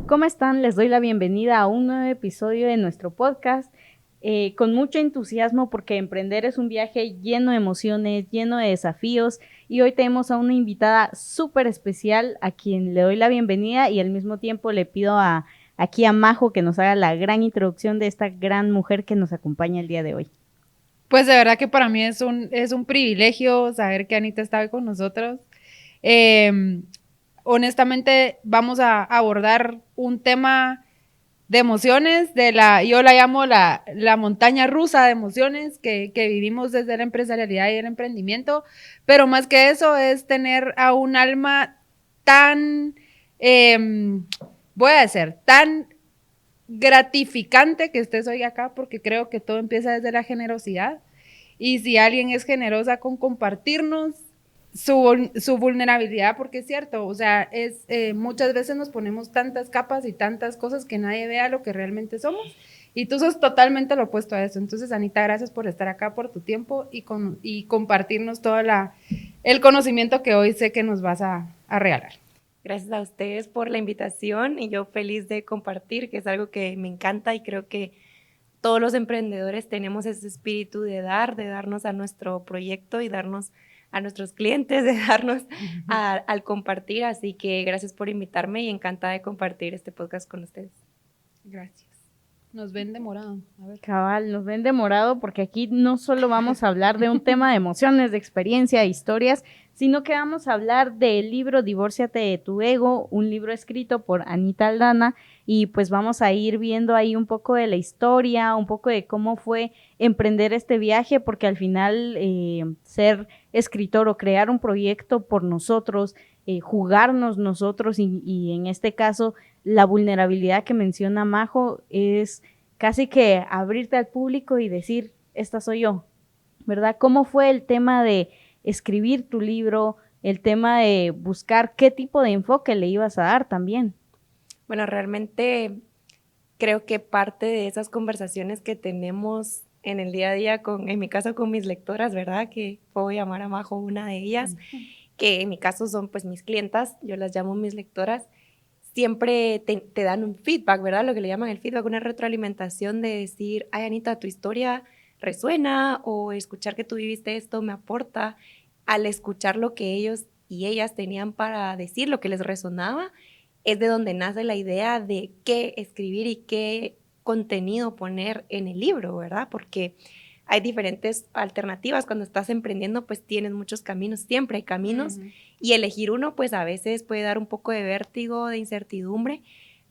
¿Cómo están? Les doy la bienvenida a un nuevo episodio de nuestro podcast, con mucho entusiasmo porque emprender es un viaje lleno de emociones, lleno de desafíos, y hoy tenemos a una invitada súper especial a quien le doy la bienvenida y al mismo tiempo le pido aquí a Majo que nos haga la gran introducción de esta gran mujer que nos acompaña el día de hoy. Pues de verdad que para mí es un privilegio saber que Anita está hoy con nosotros. Honestamente, vamos a abordar un tema de emociones, yo la llamo la montaña rusa de emociones que vivimos desde la empresarialidad y el emprendimiento, pero más que eso es tener a un alma tan, voy a decir, tan gratificante que estés hoy acá, porque creo que todo empieza desde la generosidad. Y si alguien es generosa con compartirnos su vulnerabilidad, porque es cierto, o sea, muchas veces nos ponemos tantas capas y tantas cosas que nadie vea lo que realmente somos. Y tú sos totalmente lo opuesto a eso. Entonces, Anita, gracias por estar acá, por tu tiempo y compartirnos todo el conocimiento que hoy sé que nos vas a regalar. Gracias a ustedes por la invitación y yo feliz de compartir, que es algo que me encanta y creo que todos los emprendedores tenemos ese espíritu de darnos a nuestro proyecto y darnos a nuestros clientes, de darnos al compartir. Así que gracias por invitarme y encantada de compartir este podcast con ustedes. Gracias. Nos ven de morado. A ver. Cabal, nos ven de morado porque aquí no solo vamos a hablar de un tema de emociones, de experiencia, de historias, sino que vamos a hablar del libro Divórciate de tu ego, un libro escrito por Anita Aldana, y pues vamos a ir viendo ahí un poco de la historia, un poco de cómo fue emprender este viaje, porque al final ser escritor o crear un proyecto por nosotros, jugarnos nosotros y en este caso la vulnerabilidad que menciona Majo es casi que abrirte al público y decir, esta soy yo, ¿verdad? ¿Cómo fue el tema de escribir tu libro, el tema de buscar qué tipo de enfoque le ibas a dar también? Bueno, realmente creo que parte de esas conversaciones que tenemos en el día a día, en mi caso con mis lectoras, ¿verdad? Que puedo llamar a Majo una de ellas, que en mi caso son pues mis clientas, yo las llamo mis lectoras, siempre te dan un feedback, ¿verdad? Lo que le llaman el feedback, una retroalimentación de decir, ay, Anita, tu historia resuena, o escuchar que tú viviste esto me aporta. Al escuchar lo que ellos y ellas tenían para decir, lo que les resonaba, es de donde nace la idea de qué escribir y qué contenido poner en el libro, ¿verdad? Porque hay diferentes alternativas. Cuando estás emprendiendo, pues tienes muchos caminos, siempre hay caminos, y elegir uno, pues a veces puede dar un poco de vértigo, de incertidumbre,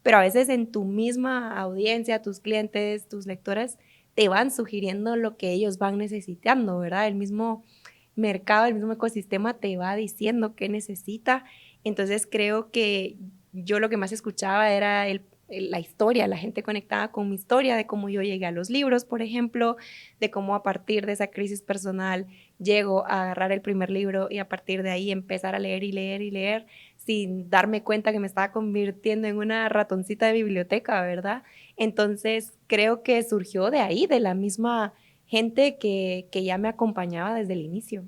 pero a veces en tu misma audiencia, tus clientes, tus lectores, te van sugiriendo lo que ellos van necesitando, ¿verdad? El mismo mercado, el mismo ecosistema te va diciendo qué necesita. Entonces creo que yo lo que más escuchaba era la historia, la gente conectada con mi historia, de cómo yo llegué a los libros, por ejemplo, de cómo a partir de esa crisis personal llego a agarrar el primer libro y a partir de ahí empezar a leer y leer y leer sin darme cuenta que me estaba convirtiendo en una ratoncita de biblioteca, ¿verdad? Entonces creo que surgió de ahí, de la misma gente que ya me acompañaba desde el inicio.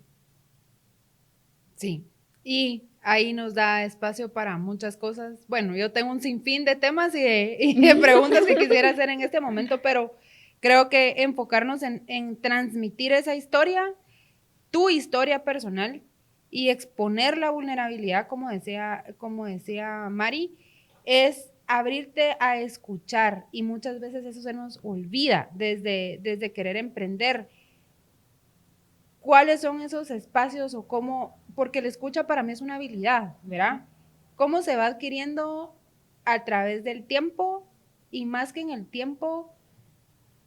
Sí, y ahí nos da espacio para muchas cosas. Bueno, yo tengo un sinfín de temas y de preguntas que quisiera hacer en este momento, pero creo que enfocarnos en transmitir esa historia, tu historia personal, y exponer la vulnerabilidad, como decía Mari, es abrirte a escuchar, y muchas veces eso se nos olvida desde querer emprender. ¿Cuáles son esos espacios o cómo? Porque la escucha para mí es una habilidad, ¿verdad? ¿Cómo se va adquiriendo a través del tiempo y más que en el tiempo,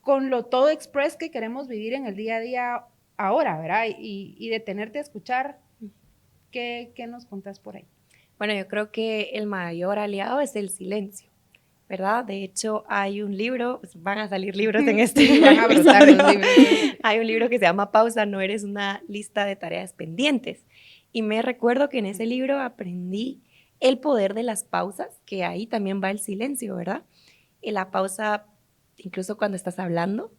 con lo todo express que queremos vivir en el día a día ahora, ¿verdad? Y detenerte a escuchar, ¿qué nos contás por ahí? Bueno, yo creo que el mayor aliado es el silencio, ¿verdad? De hecho, hay un libro, pues van a salir libros en este Sí, van a brotar los libros. Hay un libro que se llama Pausa, no eres una lista de tareas pendientes. Y me recuerdo que en ese libro aprendí el poder de las pausas, que ahí también va el silencio, ¿verdad? Y la pausa, incluso cuando estás hablando,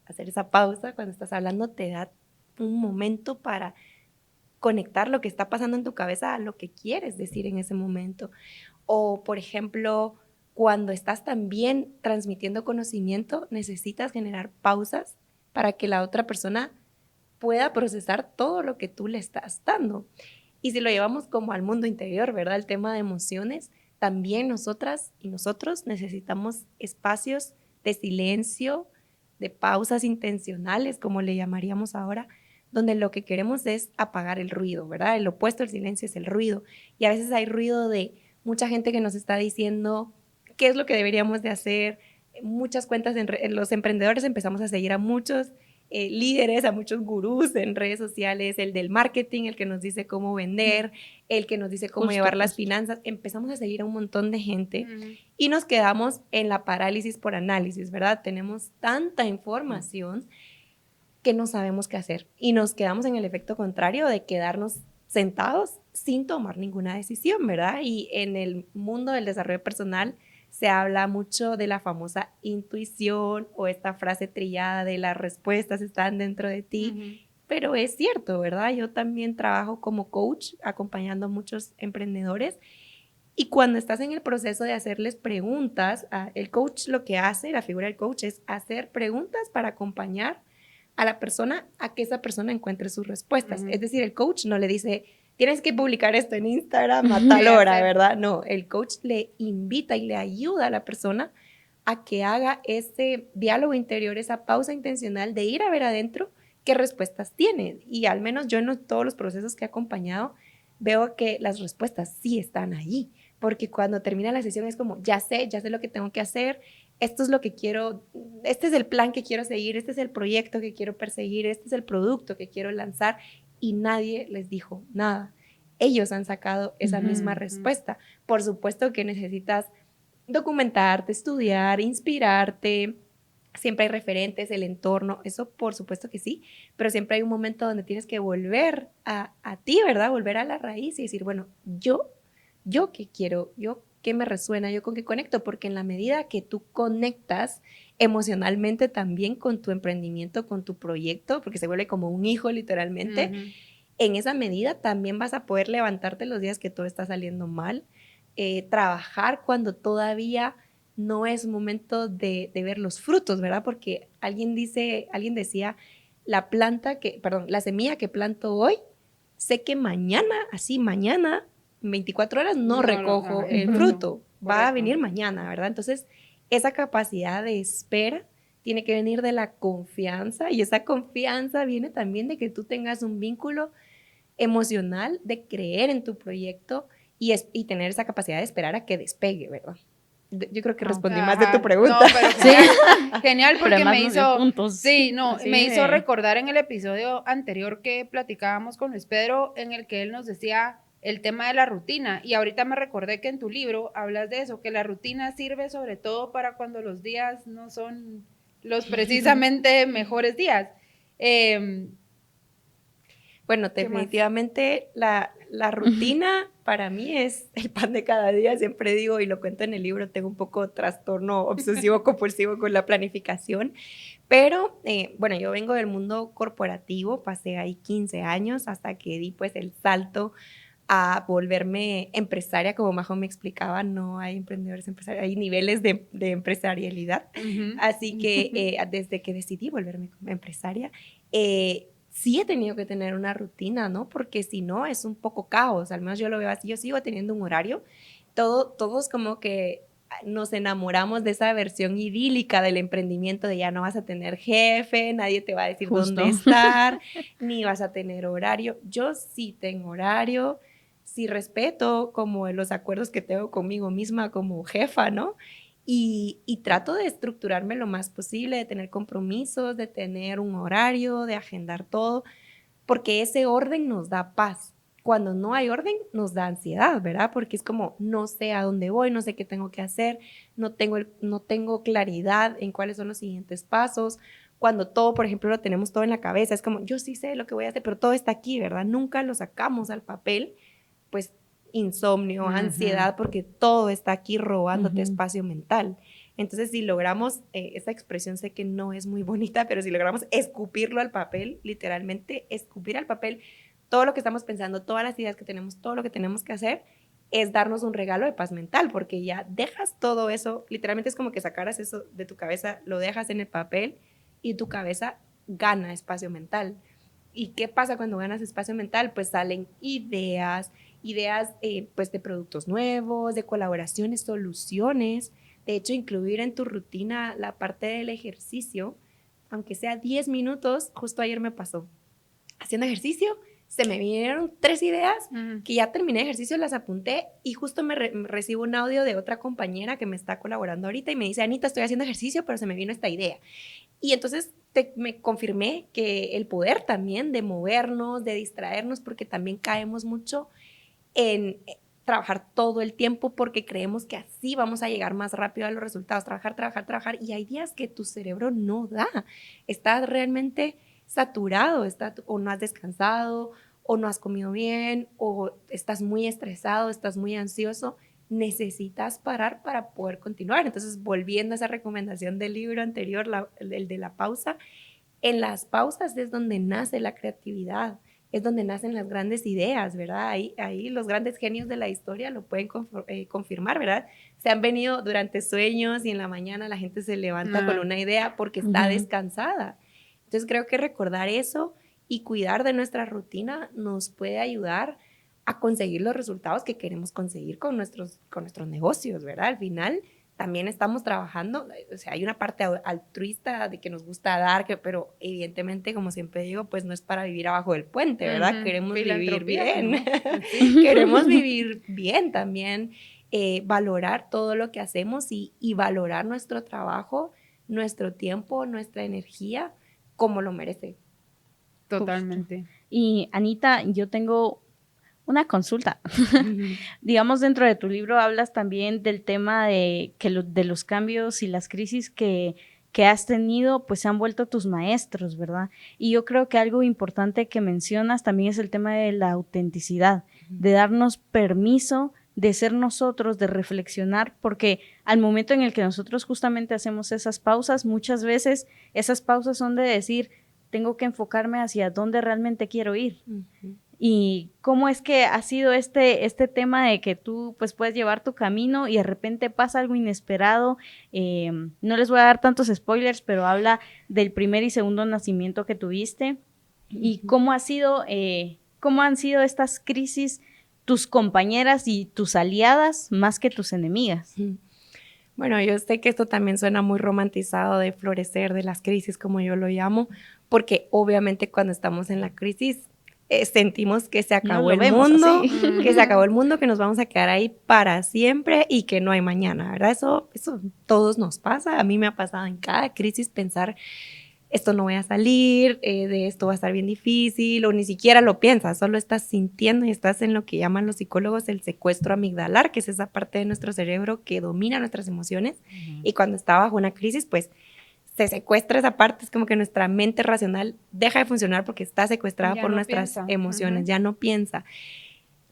hacer esa pausa cuando estás hablando te da un momento para conectar lo que está pasando en tu cabeza a lo que quieres decir en ese momento. O, por ejemplo, cuando estás también transmitiendo conocimiento, necesitas generar pausas para que la otra persona pueda procesar todo lo que tú le estás dando. Y si lo llevamos como al mundo interior, ¿verdad? El tema de emociones, también nosotras y nosotros necesitamos espacios de silencio, de pausas intencionales, como le llamaríamos ahora, donde lo que queremos es apagar el ruido, ¿verdad? El opuesto al silencio es el ruido. Y a veces hay ruido de mucha gente que nos está diciendo qué es lo que deberíamos de hacer. Muchas cuentas, los emprendedores empezamos a seguir a muchos líderes, a muchos gurús en redes sociales, el del marketing, el que nos dice cómo vender, el que nos dice cómo llevar las finanzas. Empezamos a seguir a un montón de gente y nos quedamos en la parálisis por análisis, ¿verdad? Tenemos tanta información que no sabemos qué hacer y nos quedamos en el efecto contrario de quedarnos sentados sin tomar ninguna decisión, ¿verdad? Y en el mundo del desarrollo personal se habla mucho de la famosa intuición o esta frase trillada de las respuestas están dentro de ti, pero es cierto, ¿verdad? Yo también trabajo como coach acompañando a muchos emprendedores y cuando estás en el proceso de hacerles preguntas, el coach lo que hace, la figura del coach es hacer preguntas para acompañar a la persona a que esa persona encuentre sus respuestas. Es decir, el coach no le dice, tienes que publicar esto en Instagram a tal hora, ¿verdad? No, el coach le invita y le ayuda a la persona a que haga ese diálogo interior, esa pausa intencional de ir a ver adentro qué respuestas tiene. Y al menos yo en todos los procesos que he acompañado veo que las respuestas sí están allí, porque cuando termina la sesión es como, ya sé lo que tengo que hacer, esto es lo que quiero, este es el plan que quiero seguir, este es el proyecto que quiero perseguir, este es el producto que quiero lanzar y nadie les dijo nada. Ellos han sacado esa misma respuesta. Por supuesto que necesitas documentarte, estudiar, inspirarte. Siempre hay referentes, el entorno, eso por supuesto que sí, pero siempre hay un momento donde tienes que volver a ti, ¿verdad? Volver a la raíz y decir, bueno, yo qué quiero, yo qué me resuena, yo con qué conecto, porque en la medida que tú conectas emocionalmente también con tu emprendimiento, con tu proyecto, porque se vuelve como un hijo literalmente, en esa medida también vas a poder levantarte los días que todo está saliendo mal, trabajar cuando todavía no es momento de ver los frutos, ¿verdad? Porque alguien decía, la semilla que planto hoy, sé que mañana, en 24 horas no recojo el fruto, va a venir mañana, ¿verdad? Entonces, esa capacidad de espera tiene que venir de la confianza y esa confianza viene también de que tú tengas un vínculo emocional de creer en tu proyecto y tener esa capacidad de esperar a que despegue, ¿verdad? Yo creo que respondí más de tu pregunta. No, pero genial porque me hizo, me hizo recordar en el episodio anterior que platicábamos con Luis Pedro, en el que él nos decía el tema de la rutina, y ahorita me recordé que en tu libro hablas de eso, que la rutina sirve sobre todo para cuando los días no son los precisamente mejores días. Bueno, definitivamente la rutina para mí es el pan de cada día, siempre digo y lo cuento en el libro, tengo un poco trastorno obsesivo compulsivo con la planificación, pero bueno, yo vengo del mundo corporativo, pasé ahí 15 años hasta que di pues el salto a volverme empresaria, como Majo me explicaba, no hay emprendedores empresarios, hay niveles de empresarialidad, así que desde que decidí volverme empresaria, sí he tenido que tener una rutina, ¿no? Porque si no es un poco caos, al menos yo lo veo así, yo sigo teniendo un horario, todos como que nos enamoramos de esa versión idílica del emprendimiento, de ya no vas a tener jefe, nadie te va a decir dónde estar, ni vas a tener horario. Yo sí tengo horario, sí respeto como los acuerdos que tengo conmigo misma como jefa, ¿no? Y trato de estructurarme lo más posible, de tener compromisos, de tener un horario, de agendar todo, porque ese orden nos da paz. Cuando no hay orden, nos da ansiedad, ¿verdad? Porque es como, no sé a dónde voy, no sé qué tengo que hacer, no tengo claridad en cuáles son los siguientes pasos. Cuando todo, por ejemplo, lo tenemos todo en la cabeza, es como, yo sí sé lo que voy a hacer, pero todo está aquí, ¿verdad? Nunca lo sacamos al papel, pues insomnio, ansiedad, porque todo está aquí robándote espacio mental. Entonces, si logramos, esa expresión sé que no es muy bonita, pero si logramos escupirlo al papel, literalmente escupir al papel todo lo que estamos pensando, todas las ideas que tenemos, todo lo que tenemos que hacer, es darnos un regalo de paz mental, porque ya dejas todo eso, literalmente es como que sacaras eso de tu cabeza, lo dejas en el papel y tu cabeza gana espacio mental. ¿Y qué pasa cuando ganas espacio mental? Pues salen ideas pues de productos nuevos, de colaboraciones, soluciones. De hecho, incluir en tu rutina la parte del ejercicio, aunque sea 10 minutos, justo ayer me pasó. Haciendo ejercicio, se me vinieron 3 ideas que ya terminé de ejercicio, las apunté y justo me recibo un audio de otra compañera que me está colaborando ahorita y me dice, Anita, estoy haciendo ejercicio, pero se me vino esta idea. Y entonces me confirmé que el poder también de movernos, de distraernos, porque también caemos mucho en trabajar todo el tiempo porque creemos que así vamos a llegar más rápido a los resultados, trabajar, y hay días que tu cerebro no da, estás realmente saturado, o no has descansado, o no has comido bien, o estás muy estresado, estás muy ansioso, necesitas parar para poder continuar. Entonces, volviendo a esa recomendación del libro anterior, el de la pausa, en las pausas es donde nace la creatividad, es donde nacen las grandes ideas, ¿verdad? Ahí los grandes genios de la historia lo pueden confirmar, ¿verdad? Se han venido durante sueños y en la mañana la gente se levanta con una idea porque está descansada. Entonces creo que recordar eso y cuidar de nuestra rutina nos puede ayudar a conseguir los resultados que queremos conseguir con nuestros negocios, ¿verdad? Al final también estamos trabajando, o sea, hay una parte altruista de que nos gusta dar, pero evidentemente, como siempre digo, pues no es para vivir abajo del puente, ¿verdad? Queremos vivir bien, ¿no? Queremos vivir bien también, valorar todo lo que hacemos y valorar nuestro trabajo, nuestro tiempo, nuestra energía, como lo merece. Totalmente. Y Anita, yo tengo una consulta. Digamos, dentro de tu libro hablas también del tema de los cambios y las crisis que has tenido, pues se han vuelto tus maestros, ¿verdad? Y yo creo que algo importante que mencionas también es el tema de la autenticidad, de darnos permiso de ser nosotros, de reflexionar, porque al momento en el que nosotros justamente hacemos esas pausas, muchas veces esas pausas son de decir, tengo que enfocarme hacia dónde realmente quiero ir. Y cómo es que ha sido este tema de que tú pues puedes llevar tu camino y de repente pasa algo inesperado. No les voy a dar tantos spoilers, pero habla del primer y segundo nacimiento que tuviste y cómo han sido estas crisis tus compañeras y tus aliadas más que tus enemigas. Bueno, yo sé que esto también suena muy romantizado de florecer de las crisis, como yo lo llamo, porque obviamente cuando estamos en la crisis sentimos que se acabó el mundo, que se acabó el mundo, que nos vamos a quedar ahí para siempre y que no hay mañana, ¿verdad? Eso todos nos pasa. A mí me ha pasado en cada crisis pensar, esto no voy a salir, de esto va a estar bien difícil, o ni siquiera lo piensas, solo estás sintiendo y estás en lo que llaman los psicólogos el secuestro amigdalar, que es esa parte de nuestro cerebro que domina nuestras emociones. Y cuando está bajo una crisis, pues se secuestra esa parte, es como que nuestra mente racional deja de funcionar porque está secuestrada por nuestras emociones, ya no piensa.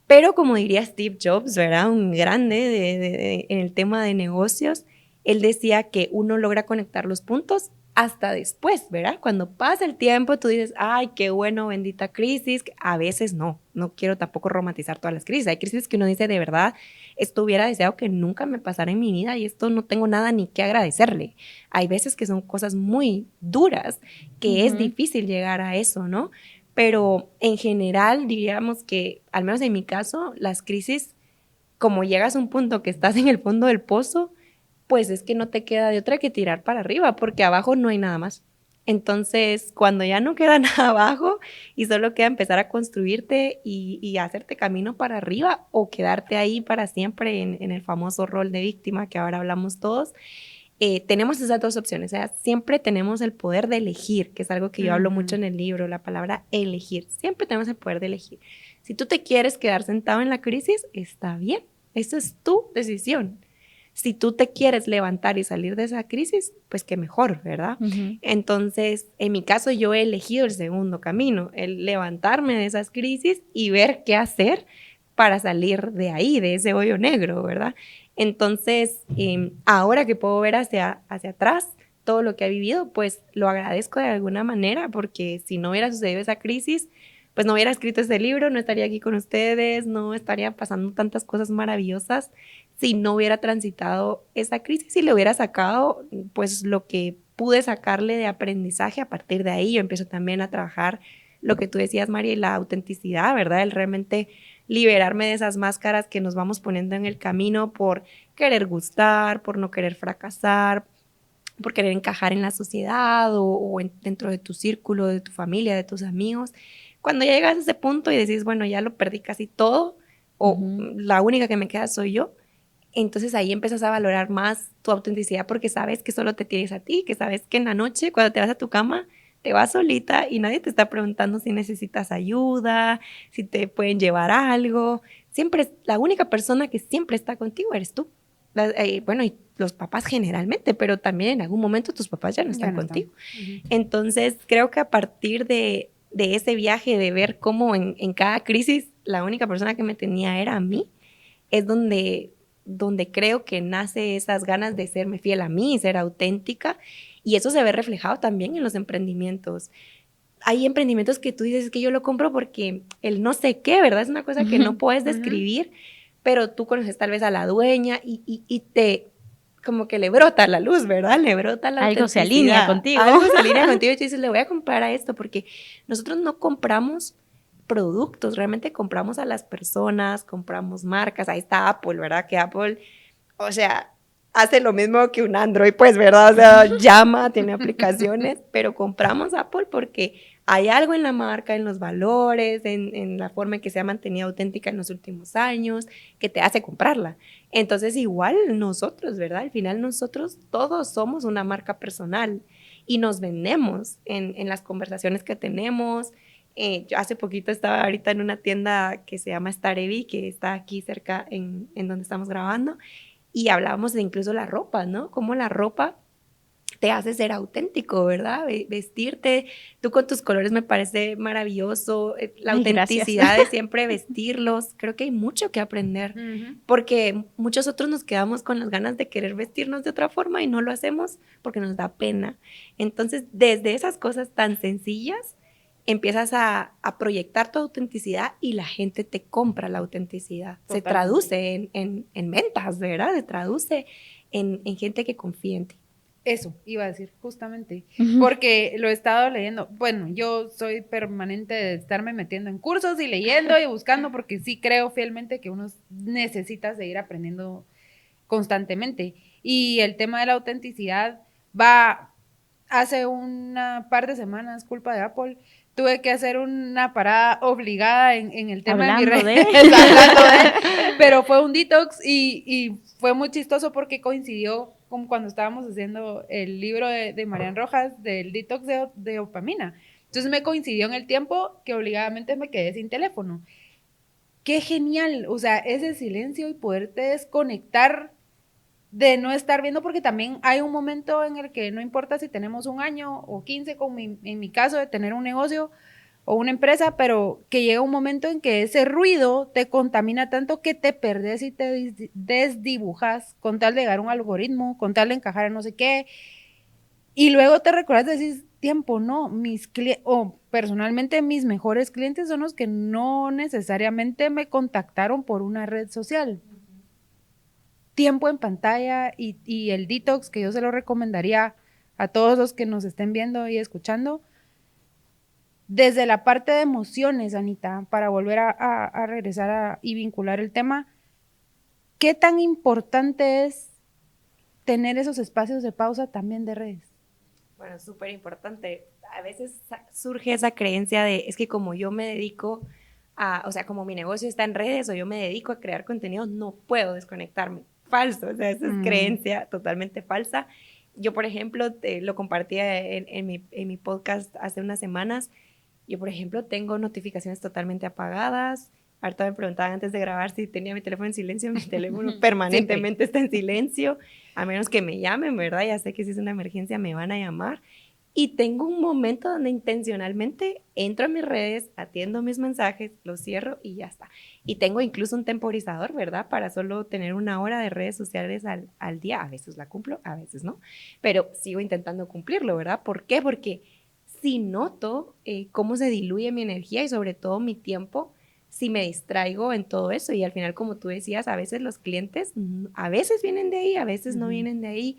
Pero como diría Steve Jobs, ¿verdad? Un grande en el tema de negocios, él decía que uno logra conectar los puntos hasta después, ¿verdad? Cuando pasa el tiempo, tú dices, ay, qué bueno, bendita crisis. A veces no quiero tampoco romantizar todas las crisis. Hay crisis que uno dice, de verdad, esto hubiera deseado que nunca me pasara en mi vida y esto no tengo nada ni que agradecerle. Hay veces que son cosas muy duras, que es difícil llegar a eso, ¿no? Pero en general, diríamos que, al menos en mi caso, las crisis, como llegas a un punto que estás en el fondo del pozo, pues es que no te queda de otra que tirar para arriba, porque abajo no hay nada más. Entonces, cuando ya no queda nada abajo y solo queda empezar a construirte y hacerte camino para arriba o quedarte ahí para siempre en el famoso rol de víctima que ahora hablamos todos, tenemos esas dos opciones. O sea, siempre tenemos el poder de elegir, que es algo que yo hablo mucho en el libro, la palabra elegir. Siempre tenemos el poder de elegir. Si tú te quieres quedar sentado en la crisis, está bien. Esa es tu decisión. Si tú te quieres levantar y salir de esa crisis, pues qué mejor, ¿verdad? Entonces, en mi caso, yo he elegido el segundo camino, el levantarme de esas crisis y ver qué hacer para salir de ahí, de ese hoyo negro, ¿verdad? Entonces, ahora que puedo ver hacia atrás todo lo que he vivido, pues lo agradezco de alguna manera, porque si no hubiera sucedido esa crisis, pues no hubiera escrito ese libro, no estaría aquí con ustedes, no estaría pasando tantas cosas maravillosas si no hubiera transitado esa crisis y le hubiera sacado pues lo que pude sacarle de aprendizaje. A partir de ahí yo empiezo también a trabajar lo que tú decías, María, la autenticidad, ¿verdad? El realmente liberarme de esas máscaras que nos vamos poniendo en el camino por querer gustar, por no querer fracasar, por querer encajar en la sociedad dentro de tu círculo, de tu familia, de tus amigos. Cuando ya llegas a ese punto y decís, bueno, ya lo perdí casi todo, o la única que me queda soy yo, entonces ahí empiezas a valorar más tu autenticidad porque sabes que solo te tienes a ti, que sabes que en la noche cuando te vas a tu cama te vas solita y nadie te está preguntando si necesitas ayuda, si te pueden llevar algo. Siempre, la única persona que siempre está contigo eres tú. Bueno, y los papás generalmente, pero también en algún momento tus papás ya no están contigo. Entonces creo que a partir de ese viaje, de ver cómo en cada crisis la única persona que me tenía era a mí, es donde creo que nace esas ganas de serme fiel a mí, ser auténtica, y eso se ve reflejado también en los emprendimientos. Hay emprendimientos que tú dices que yo lo compro porque el no sé qué, ¿verdad? Es una cosa que no puedes describir, pero tú conoces tal vez a la dueña y te como que le brota la luz, ¿verdad? Le brota la algo se alinea contigo. Algo se alinea contigo y tú dices, le voy a comprar a esto porque nosotros no compramos productos, realmente compramos a las personas, compramos marcas. Ahí está Apple, ¿verdad? Que Apple, o sea, hace lo mismo que un Android, pues, ¿verdad? O sea, llama, tiene aplicaciones, pero compramos Apple porque hay algo en la marca, en los valores, en la forma en que se ha mantenido auténtica en los últimos años, que te hace comprarla. Entonces, igual nosotros, ¿verdad? Al final nosotros todos somos una marca personal y nos vendemos en las conversaciones que tenemos. Yo hace poquito estaba ahorita en una tienda que se llama Starevi, que está aquí cerca en donde estamos grabando, y hablábamos de incluso la ropa, ¿no? Cómo la ropa te hace ser auténtico, ¿verdad? Vestirte, tú con tus colores me parece maravilloso, la autenticidad de siempre vestirlos, creo que hay mucho que aprender, porque muchos otros nos quedamos con las ganas de querer vestirnos de otra forma y no lo hacemos porque nos da pena. Entonces, desde esas cosas tan sencillas, empiezas a proyectar tu autenticidad y la gente te compra la autenticidad. Totalmente. Se traduce en ventas, ¿verdad? Se traduce en gente que confía en ti. Eso iba a decir, justamente, porque lo he estado leyendo. Bueno, yo soy permanente de estarme metiendo en cursos y leyendo y buscando, porque sí creo fielmente que uno necesita seguir aprendiendo constantemente. Y el tema de la autenticidad hace una par de semanas, culpa de Apple, tuve que hacer una parada obligada en el tema de mi red. Pero fue un detox y fue muy chistoso porque coincidió con cuando estábamos haciendo el libro de Marian Rojas del detox de dopamina. Entonces me coincidió en el tiempo que obligadamente me quedé sin teléfono. Qué genial, o sea, ese silencio y poderte desconectar de no estar viendo, porque también hay un momento en el que no importa si tenemos 1 año o 15, como en mi caso de tener un negocio o una empresa, pero que llega un momento en que ese ruido te contamina tanto que te perdés y te desdibujas con tal de llegar a un algoritmo, con tal de encajar en no sé qué, y luego te recuerdas y decís, tiempo, no, personalmente mis mejores clientes son los que no necesariamente me contactaron por una red social. Tiempo en pantalla y el detox, que yo se lo recomendaría a todos los que nos estén viendo y escuchando, desde la parte de emociones, Anita, para volver a regresar y vincular el tema, ¿qué tan importante es tener esos espacios de pausa también de redes? Bueno, súper importante. A veces surge esa creencia de, es que como yo me dedico o sea, como mi negocio está en redes o yo me dedico a crear contenido, no puedo desconectarme. Falso, o sea, esa es creencia totalmente falsa. Yo, por ejemplo, lo compartía en mi podcast hace unas semanas. Yo, por ejemplo, tengo notificaciones totalmente apagadas. Ahorita me preguntaban antes de grabar si tenía mi teléfono en silencio. Mi teléfono permanentemente está en silencio, a menos que me llamen, ¿verdad? Ya sé que si es una emergencia me van a llamar. Y tengo un momento donde intencionalmente entro a mis redes, atiendo mis mensajes, los cierro y ya está. Y tengo incluso un temporizador, ¿verdad? Para solo tener 1 hora de redes sociales al día. A veces la cumplo, a veces no. Pero sigo intentando cumplirlo, ¿verdad? ¿Por qué? Porque sí noto cómo se diluye mi energía y sobre todo mi tiempo si me distraigo en todo eso. Y al final, como tú decías, a veces los clientes, a veces vienen de ahí, a veces no vienen de ahí,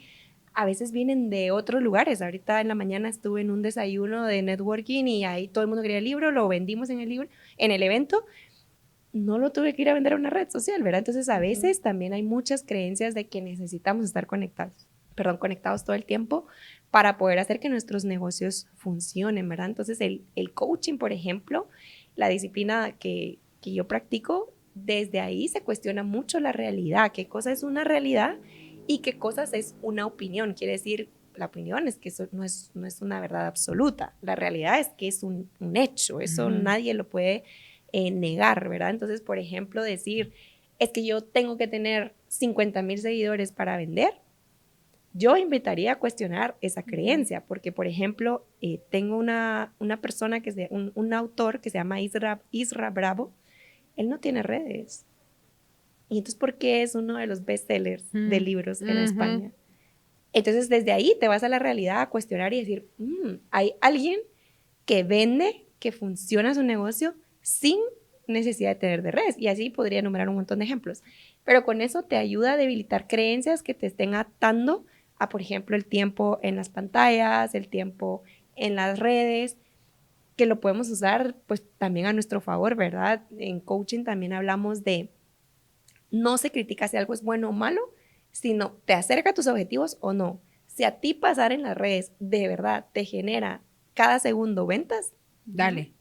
a veces vienen de otros lugares. Ahorita en la mañana estuve en un desayuno de networking y ahí todo el mundo quería el libro, lo vendimos en el evento. No lo tuve que ir a vender a una red social, ¿verdad? Entonces, a veces también hay muchas creencias de que necesitamos estar conectados todo el tiempo para poder hacer que nuestros negocios funcionen, ¿verdad? Entonces, el coaching, por ejemplo, la disciplina que yo practico, desde ahí se cuestiona mucho la realidad, qué cosa es una realidad y qué cosas es una opinión. Quiere decir, la opinión es que eso no es una verdad absoluta, la realidad es que es un hecho, eso nadie lo puede negar, ¿verdad? Entonces, por ejemplo, decir, es que yo tengo que tener 50,000 seguidores para vender, yo invitaría a cuestionar esa creencia, porque, por ejemplo, tengo una persona, un autor que se llama Isra Bravo, él no tiene redes. Y entonces, ¿por qué es uno de los bestsellers de libros en España? Entonces, desde ahí te vas a la realidad a cuestionar y decir, hay alguien que vende, que funciona su negocio sin necesidad de tener de redes. Y así podría enumerar un montón de ejemplos. Pero con eso te ayuda a debilitar creencias que te estén atando a, por ejemplo, el tiempo en las pantallas, el tiempo en las redes, que lo podemos usar pues también a nuestro favor, ¿verdad? En coaching también hablamos de no se critica si algo es bueno o malo, sino te acerca a tus objetivos o no. Si a ti pasar en las redes de verdad te genera cada segundo ventas, dale.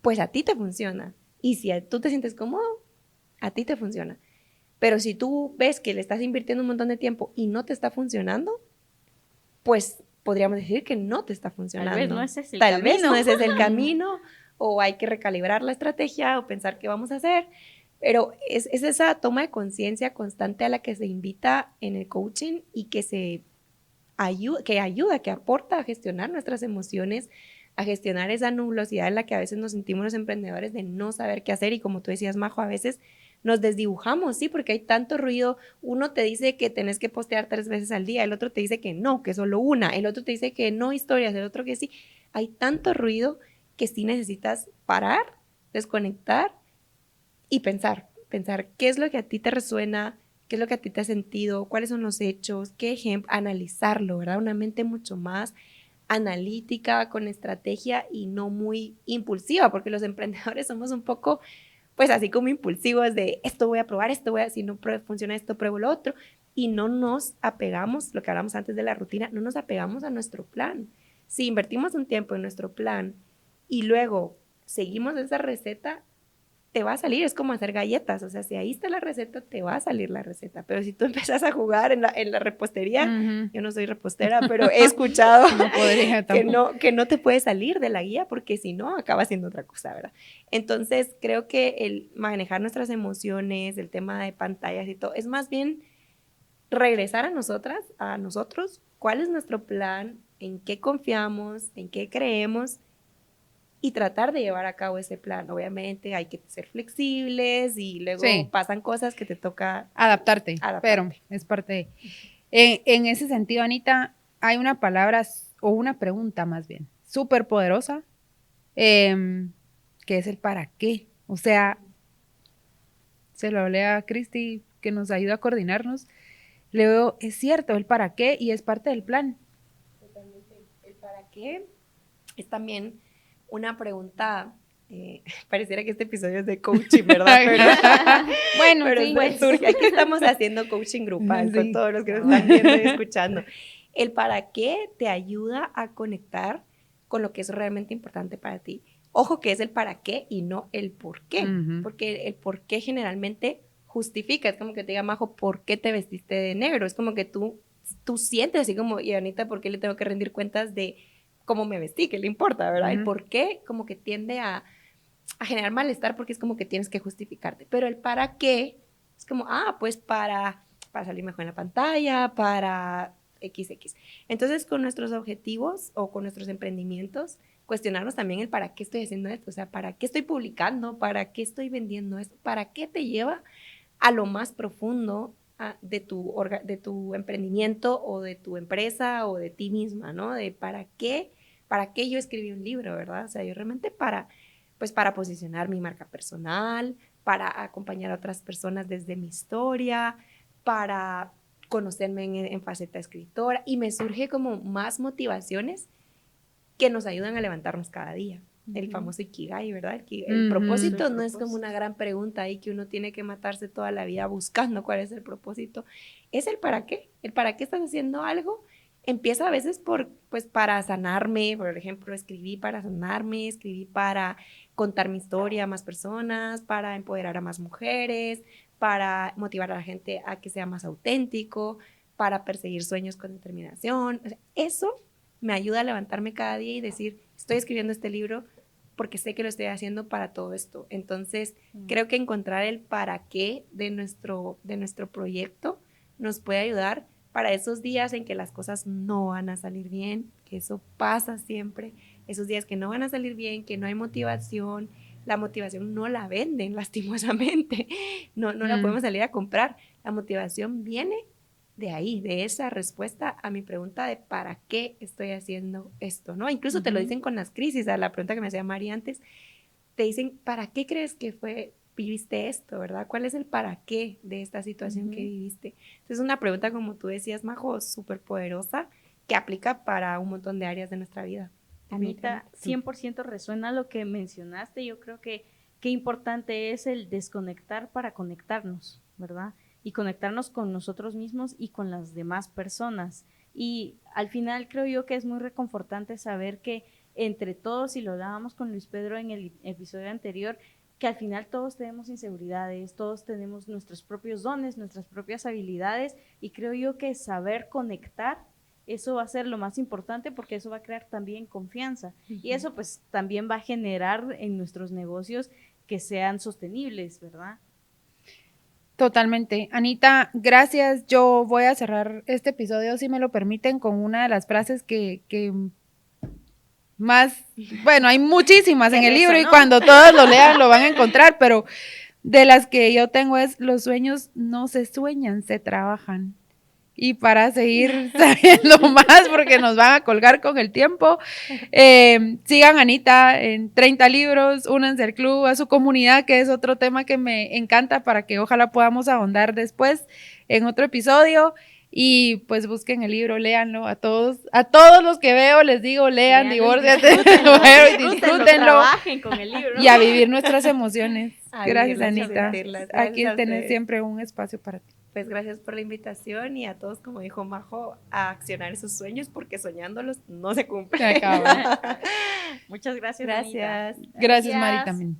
Pues a ti te funciona. Y si tú te sientes cómodo, a ti te funciona. Pero si tú ves que le estás invirtiendo un montón de tiempo y no te está funcionando, pues podríamos decir que no te está funcionando. Tal vez no ese es el camino. Tal vez no ese es el camino, o hay que recalibrar la estrategia o pensar qué vamos a hacer. Pero es esa toma de conciencia constante a la que se invita en el coaching y que ayuda, que aporta a gestionar nuestras emociones, a gestionar esa nubosidad en la que a veces nos sentimos los emprendedores de no saber qué hacer. Y como tú decías, Majo, a veces nos desdibujamos, ¿sí? Porque hay tanto ruido. Uno te dice que tenés que postear 3 veces al día, el otro te dice que no, que solo una, el otro te dice que no historias, el otro que sí. Hay tanto ruido que sí necesitas parar, desconectar y pensar qué es lo que a ti te resuena, qué es lo que a ti te ha sentido, cuáles son los hechos, qué ejemplo, analizarlo, ¿verdad? Una mente mucho más analítica, con estrategia y no muy impulsiva, porque los emprendedores somos un poco, pues así como impulsivos de esto voy a probar, si no funciona esto, pruebo lo otro, y no nos apegamos, lo que hablamos antes de la rutina, no nos apegamos a nuestro plan. Si invertimos un tiempo en nuestro plan y luego seguimos esa receta, te va a salir, es como hacer galletas, o sea, si ahí está la receta, te va a salir la receta, pero si tú empezás a jugar en la repostería, yo no soy repostera, pero he escuchado que no te puede salir de la guía, porque si no, acaba siendo otra cosa, ¿verdad? Entonces, creo que el manejar nuestras emociones, el tema de pantallas y todo, es más bien regresar a nosotros, cuál es nuestro plan, en qué confiamos, en qué creemos, y tratar de llevar a cabo ese plan. Obviamente hay que ser flexibles y luego pasan cosas que te toca adaptarte. Pero es parte de... En ese sentido, Anita, hay una palabra o una pregunta más bien súper poderosa, que es el para qué. O sea, se lo hablé a Cristi, que nos ayuda a coordinarnos. Luego, es cierto, el para qué y es parte del plan. Totalmente. El para qué es también una pregunta, pareciera que este episodio es de coaching, ¿verdad? Bueno, pero sí. Pues surge. Aquí estamos haciendo coaching grupal con todos los que nos están viendo y escuchando. El para qué te ayuda a conectar con lo que es realmente importante para ti. Ojo que es el para qué y no el por qué, porque el por qué generalmente justifica, es como que te diga, Majo, ¿por qué te vestiste de negro? Es como que tú sientes así como, y Anita, ¿por qué le tengo que rendir cuentas de cómo me vestí? ¿Qué le importa, verdad? El por qué como que tiende a generar malestar, porque es como que tienes que justificarte, pero el para qué es como, pues para salir mejor en la pantalla, para XX. Entonces, con nuestros objetivos o con nuestros emprendimientos, cuestionarnos también el para qué estoy haciendo esto, o sea, para qué estoy publicando, para qué estoy vendiendo esto, para qué te lleva a lo más profundo de tu emprendimiento o de tu empresa o de ti misma, ¿no? De para qué ¿para qué yo escribí un libro, verdad? O sea, yo realmente para posicionar mi marca personal, para acompañar a otras personas desde mi historia, para conocerme en faceta escritora, y me surge como más motivaciones que nos ayudan a levantarnos cada día. El famoso Ikigai, ¿verdad? El propósito no es como una gran pregunta ahí que uno tiene que matarse toda la vida buscando cuál es el propósito. Es el para qué. El para qué estás haciendo algo empieza a veces para sanarme. Por ejemplo, escribí para sanarme, escribí para contar mi historia a más personas, para empoderar a más mujeres, para motivar a la gente a que sea más auténtico, para perseguir sueños con determinación. O sea, eso me ayuda a levantarme cada día y decir, estoy escribiendo este libro porque sé que lo estoy haciendo para todo esto. Entonces, creo que encontrar el para qué de nuestro proyecto nos puede ayudar para esos días en que las cosas no van a salir bien, que eso pasa siempre, esos días que no van a salir bien, que no hay motivación. La motivación no la venden, lastimosamente, no la podemos salir a comprar. La motivación viene de ahí, de esa respuesta a mi pregunta de para qué estoy haciendo esto, ¿no? Incluso te lo dicen con las crisis, a la pregunta que me hacía Mari antes, te dicen, ¿para qué crees que viviste esto, verdad? ¿Cuál es el para qué de esta situación que viviste? Entonces, es una pregunta, como tú decías, Majo, súper poderosa, que aplica para un montón de áreas de nuestra vida. Anita, 100% resuena lo que mencionaste. Yo creo que qué importante es el desconectar para conectarnos, ¿verdad? Y conectarnos con nosotros mismos y con las demás personas. Y al final creo yo que es muy reconfortante saber que entre todos, y lo hablábamos con Luis Pedro en el episodio anterior, que al final todos tenemos inseguridades, todos tenemos nuestros propios dones, nuestras propias habilidades, y creo yo que saber conectar, eso va a ser lo más importante, porque eso va a crear también confianza, y eso pues también va a generar en nuestros negocios que sean sostenibles, ¿verdad? Totalmente. Anita, gracias. Yo voy a cerrar este episodio, si me lo permiten, con una de las frases que más, bueno, hay muchísimas en el libro, y cuando todos lo lean lo van a encontrar, pero de las que yo tengo es: los sueños no se sueñan, se trabajan. Y para seguir sabiendo más, porque nos van a colgar con el tiempo, sigan a Anita en 30 libros, únanse al club, a su comunidad, que es otro tema que me encanta, para que ojalá podamos ahondar después en otro episodio. Y pues busquen el libro, léanlo. A todos los que veo les digo, lean Divórciate, disfrútenlo, trabajen con el libro, y a vivir nuestras emociones. Gracias, Anita. Aquí tenés siempre un espacio para ti. Pues gracias por la invitación, y a todos, como dijo Majo, a accionar sus sueños, porque soñándolos no se cumplen. Muchas gracias, Anita. Gracias, Mari, también.